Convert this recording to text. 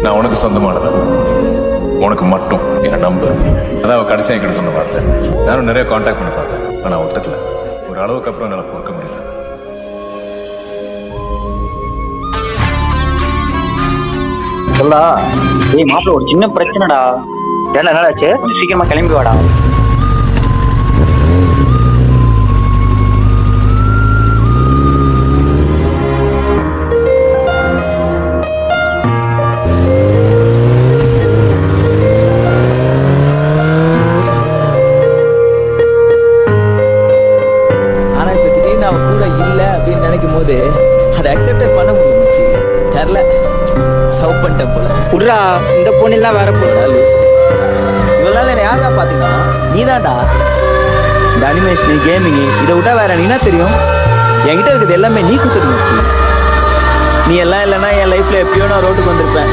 நான் உனக்கு சொந்தமானது, உனக்கு மட்டும் என்ன நம்பு. அதான் அவ கடைசியா என்கிட்ட சொன்ன வார்த்தை. நானும் நிறைய கான்டாக்ட் பண்ணி பார்த்தேன், ஆனா ஒத்துக்கல. ஒரு அளவுக்கு அப்புறம் என்னால பொறுக்க முடியல. சொல்லா. ஏய் மாப்பிள்ள, ஒரு சின்ன பிரச்சனைடா. என்னடாச்சு? கொஞ்சம் சீக்கிரமா கிளம்பி வாடா. ஆனா இப்ப திடீர்னு அவன் கூட இல்ல அப்படின்னு நினைக்கும் போது அதை அக்செப்டே பண்ண முடியுச்சு. தெரியல, லவ் பண்ணிட்டேன் போல. புடுறா, இந்த பொண்ணெல்லாம் வேற பொண்ணு. இவ்வளவு நாள் என்ன யாரா பாத்துக்கா? நீதான்டா. இந்த அனிமேஷன், கேமிங் இதை விட்டா வேற நீ என்ன தெரியும்? என்கிட்ட இருக்குது எல்லாமே நீ குத்துருந்துச்சு. நீ எல்லாம் இல்லைன்னா என் லைஃப்ல எப்பயோ நான் ரோட்டுக்கு வந்திருப்பேன்.